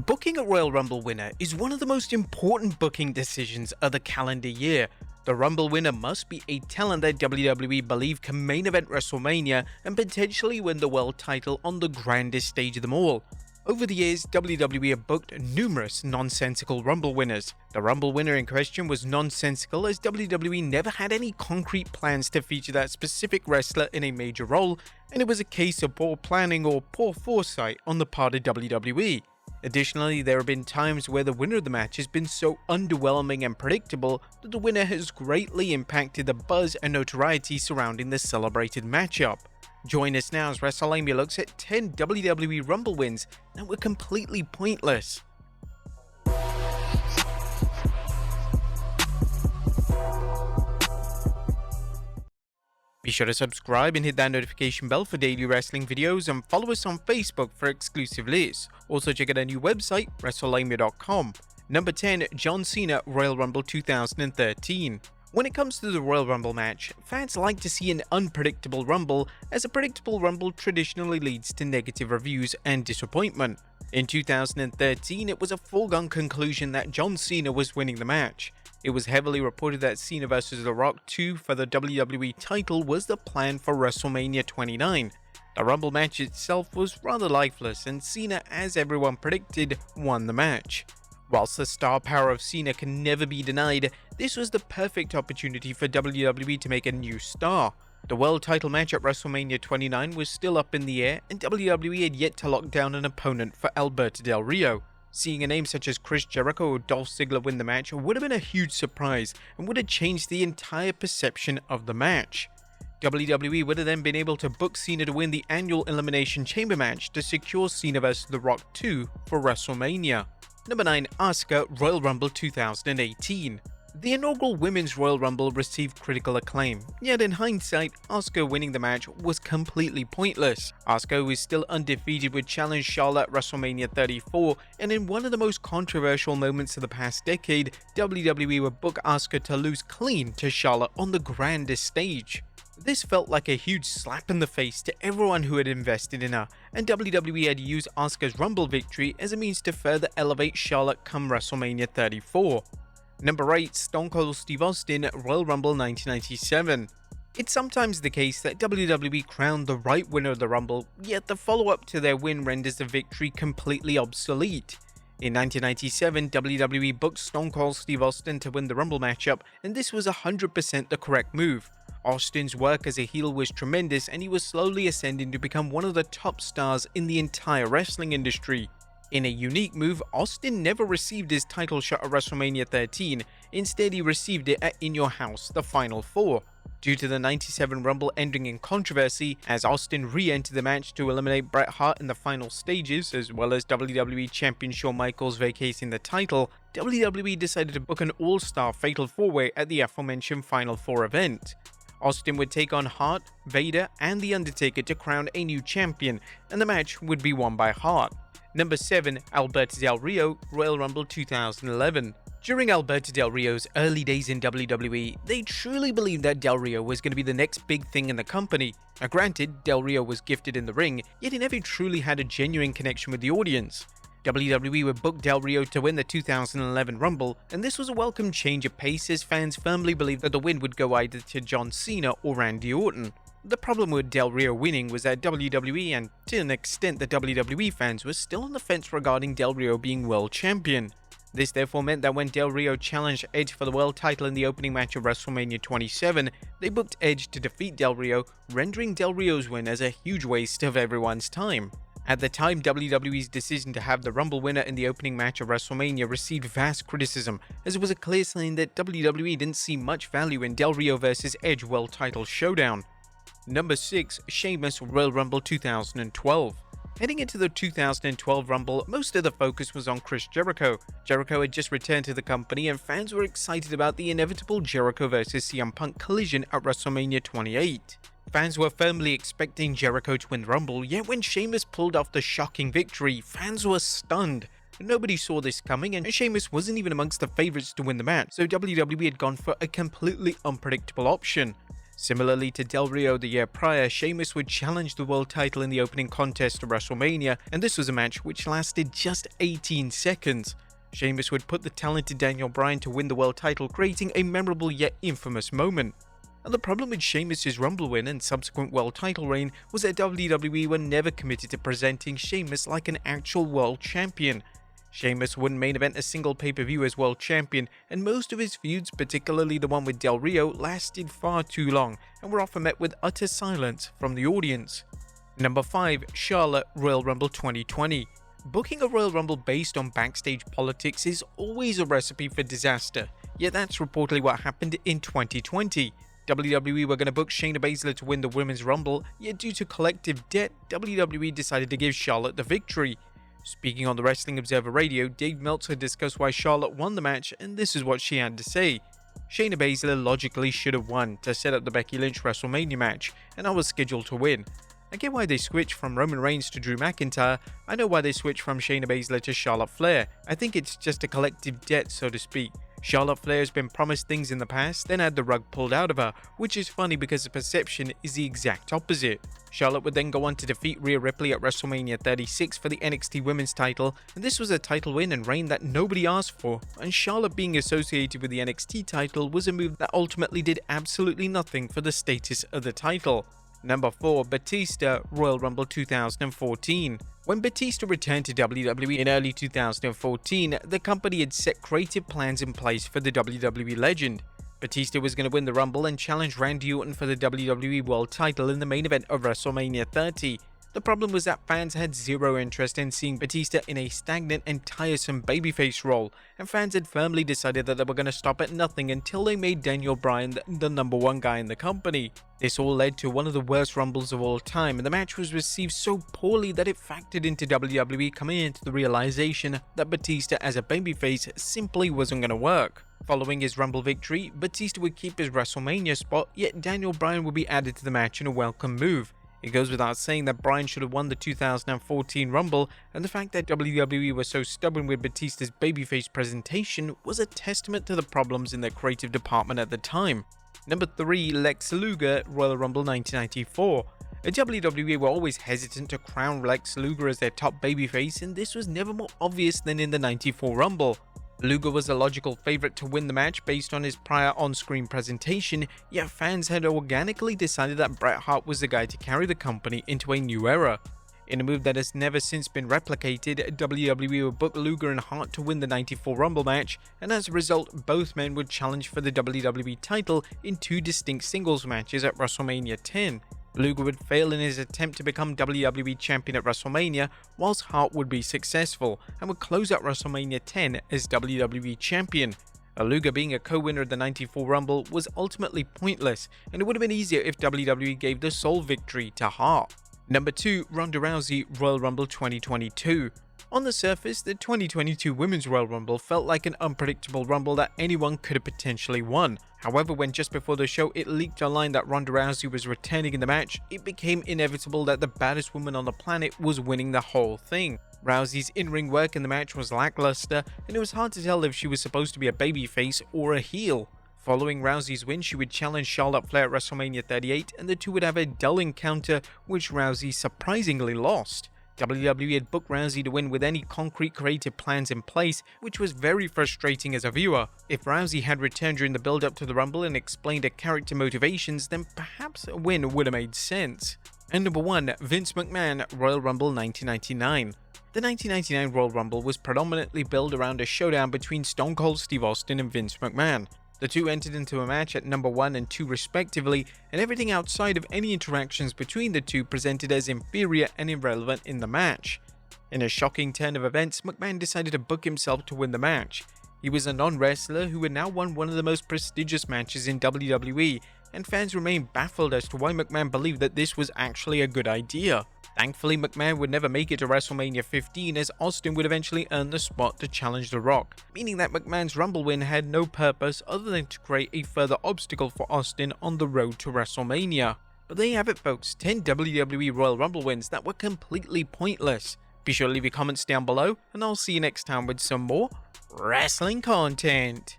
Booking a Royal Rumble winner is one of the most important booking decisions of the calendar year. The Rumble winner must be a talent that WWE believe can main event WrestleMania and potentially win the world title on the grandest stage of them all. Over the years, WWE have booked numerous nonsensical Rumble winners. The Rumble winner in question was nonsensical as WWE never had any concrete plans to feature that specific wrestler in a major role, and it was a case of poor planning or poor foresight on the part of WWE. Additionally, there have been times where the winner of the match has been so underwhelming and predictable that the winner has greatly impacted the buzz and notoriety surrounding the celebrated matchup. Join us now as Wrestlelamia looks at 10 WWE Rumble wins that were completely pointless. Be sure to subscribe and hit that notification bell for daily wrestling videos and follow us on Facebook for exclusive lists. Also check out our new website, Wrestlelamia.com. Number 10. John Cena Royal Rumble 2013. When it comes to the Royal Rumble match, fans like to see an unpredictable Rumble, as a predictable Rumble traditionally leads to negative reviews and disappointment. In 2013, it was a foregone conclusion that John Cena was winning the match. It was heavily reported that Cena vs. The Rock 2 for the WWE title was the plan for WrestleMania 29. The Rumble match itself was rather lifeless, and Cena, as everyone predicted, won the match. Whilst the star power of Cena can never be denied, this was the perfect opportunity for WWE to make a new star. The world title match at WrestleMania 29 was still up in the air, and WWE had yet to lock down an opponent for Alberto Del Rio. Seeing a name such as Chris Jericho or Dolph Ziggler win the match would have been a huge surprise and would have changed the entire perception of the match. WWE would have then been able to book Cena to win the annual Elimination Chamber match to secure Cena vs. The Rock 2 for WrestleMania. Number 9. Asuka Royal Rumble 2018. The inaugural Women's Royal Rumble received critical acclaim, yet in hindsight, Asuka winning the match was completely pointless. Asuka was still undefeated with Challenge Charlotte at WrestleMania 34, and in one of the most controversial moments of the past decade, WWE would book Asuka to lose clean to Charlotte on the grandest stage. This felt like a huge slap in the face to everyone who had invested in her, and WWE had used Asuka's Rumble victory as a means to further elevate Charlotte come WrestleMania 34. Number 8. Stone Cold Steve Austin Royal Rumble 1997. It's sometimes the case that WWE crowned the right winner of the Rumble, yet the follow-up to their win renders the victory completely obsolete. In 1997, WWE booked Stone Cold Steve Austin to win the Rumble matchup, and this was 100% the correct move. Austin's work as a heel was tremendous, and he was slowly ascending to become one of the top stars in the entire wrestling industry. In a unique move, Austin never received his title shot at WrestleMania 13, instead he received it at In Your House, the Final Four. Due to the 97 Rumble ending in controversy, as Austin re-entered the match to eliminate Bret Hart in the final stages, as well as WWE Champion Shawn Michaels vacating the title, WWE decided to book an all-star Fatal 4-Way at the aforementioned Final Four event. Austin would take on Hart, Vader, and The Undertaker to crown a new champion, and the match would be won by Hart. Number 7. Alberto Del Rio Royal Rumble 2011. During Alberto Del Rio's early days in WWE, they truly believed that Del Rio was going to be the next big thing in the company. Now granted, Del Rio was gifted in the ring, yet he never truly had a genuine connection with the audience. WWE would book Del Rio to win the 2011 Rumble, and this was a welcome change of pace as fans firmly believed that the win would go either to John Cena or Randy Orton. The problem with Del Rio winning was that WWE, and to an extent the WWE fans, were still on the fence regarding Del Rio being world champion. This therefore meant that when Del Rio challenged Edge for the world title in the opening match of WrestleMania 27, they booked Edge to defeat Del Rio, rendering Del Rio's win as a huge waste of everyone's time. At the time, WWE's decision to have the Rumble winner in the opening match of WrestleMania received vast criticism, as it was a clear sign that WWE didn't see much value in Del Rio vs Edge world title showdown. Number 6. Sheamus Royal Rumble 2012. Heading into the 2012 Rumble, most of the focus was on Chris Jericho. Jericho had just returned to the company, and fans were excited about the inevitable Jericho vs CM Punk collision at WrestleMania 28. Fans were firmly expecting Jericho to win the Rumble, yet when Sheamus pulled off the shocking victory, fans were stunned. Nobody saw this coming, and Sheamus wasn't even amongst the favorites to win the match, so WWE had gone for a completely unpredictable option. Similarly to Del Rio the year prior, Sheamus would challenge the world title in the opening contest of WrestleMania, and this was a match which lasted just 18 seconds. Sheamus would put the talented Daniel Bryan to win the world title, creating a memorable yet infamous moment. And the problem with Sheamus' Rumble win and subsequent world title reign was that WWE were never committed to presenting Sheamus like an actual world champion. Sheamus wouldn't main event a single pay-per-view as world champion, and most of his feuds, particularly the one with Del Rio, lasted far too long and were often met with utter silence from the audience. Number 5. Charlotte Royal Rumble 2020. Booking a Royal Rumble based on backstage politics is always a recipe for disaster, yet that's reportedly what happened in 2020. WWE were going to book Shayna Baszler to win the Women's Rumble, yet due to collective debt, WWE decided to give Charlotte the victory. Speaking on the Wrestling Observer Radio, Dave Meltzer discussed why Charlotte won the match, and this is what she had to say. Shayna Baszler logically should have won to set up the Becky Lynch WrestleMania match, and I was scheduled to win. I get why they switched from Roman Reigns to Drew McIntyre. I know why they switched from Shayna Baszler to Charlotte Flair. I think it's just a collective debt, so to speak. Charlotte Flair has been promised things in the past, then had the rug pulled out of her, which is funny because the perception is the exact opposite. Charlotte would then go on to defeat Rhea Ripley at WrestleMania 36 for the NXT Women's title, and this was a title win and reign that nobody asked for, and Charlotte being associated with the NXT title was a move that ultimately did absolutely nothing for the status of the title. Number 4. Batista Royal Rumble 2014. When Batista returned to WWE in early 2014, the company had set creative plans in place for the WWE legend. Batista was going to win the Rumble and challenge Randy Orton for the WWE World title in the main event of WrestleMania 30. The problem was that fans had zero interest in seeing Batista in a stagnant and tiresome babyface role, and fans had firmly decided that they were going to stop at nothing until they made Daniel Bryan the number one guy in the company. This all led to one of the worst Rumbles of all time, and the match was received so poorly that it factored into WWE coming into the realization that Batista as a babyface simply wasn't going to work. Following his Rumble victory, Batista would keep his WrestleMania spot, yet Daniel Bryan would be added to the match in a welcome move. It goes without saying that Bryan should have won the 2014 Rumble, and the fact that WWE was so stubborn with Batista's babyface presentation was a testament to the problems in their creative department at the time. Number 3. Lex Luger Royal Rumble 1994. WWE were always hesitant to crown Lex Luger as their top babyface, and this was never more obvious than in the 94 Rumble. Luger was a logical favorite to win the match based on his prior on-screen presentation, yet fans had organically decided that Bret Hart was the guy to carry the company into a new era. In a move that has never since been replicated, WWE would book Luger and Hart to win the 94 Rumble match, and as a result, both men would challenge for the WWE title in two distinct singles matches at WrestleMania 10. Luger would fail in his attempt to become WWE Champion at WrestleMania, whilst Hart would be successful, and would close out WrestleMania 10 as WWE Champion. Luger being a co-winner of the 94 Rumble was ultimately pointless, and it would have been easier if WWE gave the sole victory to Hart. Number 2. Ronda Rousey Royal Rumble 2022. On the surface, the 2022 Women's Royal Rumble felt like an unpredictable Rumble that anyone could have potentially won. However, when just before the show it leaked online that Ronda Rousey was returning in the match, it became inevitable that the baddest woman on the planet was winning the whole thing. Rousey's in-ring work in the match was lackluster, and it was hard to tell if she was supposed to be a babyface or a heel. Following Rousey's win, she would challenge Charlotte Flair at WrestleMania 38, and the two would have a dull encounter, which Rousey surprisingly lost. WWE had booked Rousey to win with any concrete creative plans in place, which was very frustrating as a viewer. If Rousey had returned during the build-up to the Rumble and explained her character motivations, then perhaps a win would have made sense. And number 1, Vince McMahon Royal Rumble 1999. The 1999 Royal Rumble was predominantly built around a showdown between Stone Cold Steve Austin and Vince McMahon. The two entered into a match at number 1 and 2 respectively, and everything outside of any interactions between the two presented as inferior and irrelevant in the match. In a shocking turn of events, McMahon decided to book himself to win the match. He was a non-wrestler who had now won one of the most prestigious matches in WWE, and fans remained baffled as to why McMahon believed that this was actually a good idea. Thankfully, McMahon would never make it to WrestleMania 15 as Austin would eventually earn the spot to challenge The Rock, meaning that McMahon's Rumble win had no purpose other than to create a further obstacle for Austin on the road to WrestleMania. But there you have it folks, 10 WWE Royal Rumble wins that were completely pointless. Be sure to leave your comments down below, and I'll see you next time with some more wrestling content.